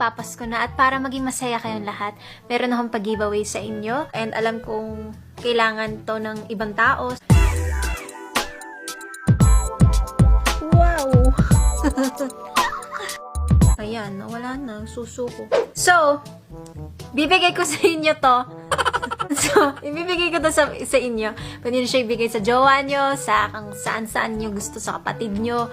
magpapasko na at para maging masaya kayong lahat, meron akong pag-giveaway sa inyo. And alam kong kailangan to ng ibang tao. Wow! Ayan, nawala na. Susuko. So, bibigay ko sa inyo to. So, ibibigay ko to sa inyo. Pwede nyo siya ibigay sa jowa nyo, sa kung saan-saan nyo gusto, sa kapatid nyo,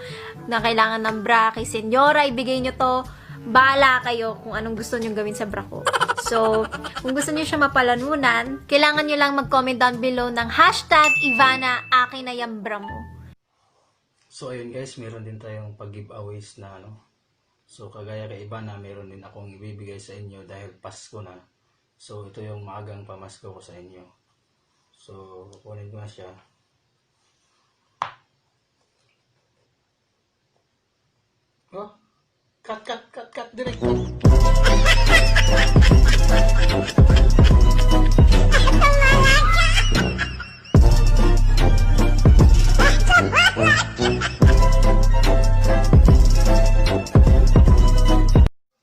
na kailangan ng bra, kay senyora, ibigay nyo to. Bahala kayo kung anong gusto nyo gawin sa bra ko. So, kung gusto nyo siya mapalanunan, kailangan nyo lang mag-comment down below ng hashtag Ivana, akin na yung bra mo. So ayun guys, meron din tayong pag-giveaways na So kagaya kay Ivana, meron din akong ibibigay sa inyo dahil Pasko na. So ito yung maagang pamasko ko sa inyo. So kukunin ko na siya. Oh, cut direct.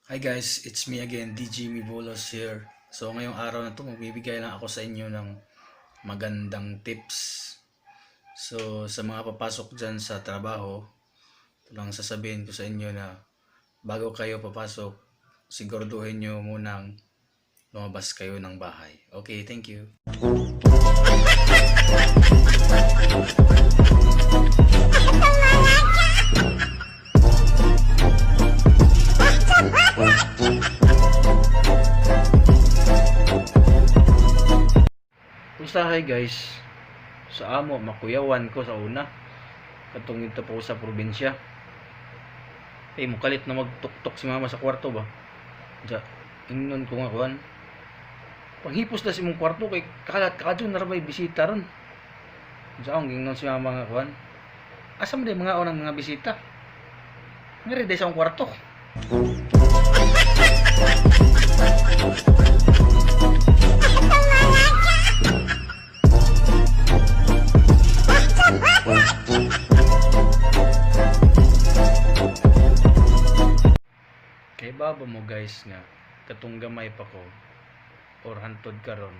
Hi guys, it's me again, DJ Mibolos here. So ngayong araw na to, magbibigay lang ako sa inyo ng magandang tips. So sa mga papasok dyan sa trabaho, ito lang sasabihin ko sa inyo na bago kayo papasok, siguraduhin nyo munang lumabas kayo ng bahay. Okay, thank you. Hi guys, sa amo makuyawan ko sa una katong ito po sa probinsya. Mukalit na magtuktok si mama sa kwarto ba ja, ingnon ko nga kuhan panghipos na si mong kwarto kay kakadyon na may bisita ron ja, ang ingnon si mama nga kuhan asa mo day mga unang mga bisita ngari day sa akong kwarto. Kay baba mo guys nga katong gamay pa ko or hantod karon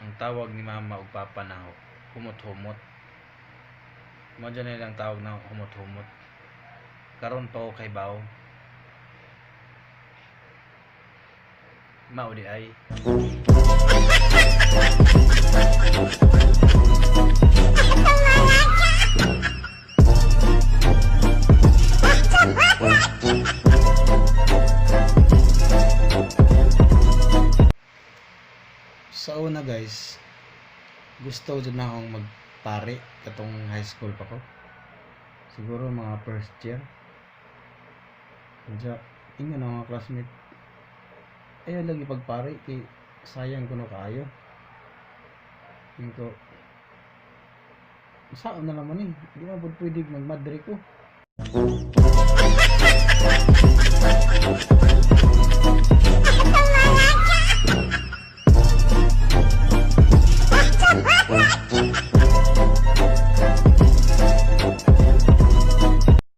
ang tawag ni mama ug papa na humot-humot. Mo dyan nilang tawag na humot-humot. Karon pa ko kay baw. Mao di ay. Sa una guys, gusto dyan na akong magpare katong high school pa ko. Siguro mga first year. Kaya ingon ang mga classmate. Ayaw lagi pagpare kay sayang kuno kaayo. Tingin ko saan na naman eh. Di na pwede magmadre ko.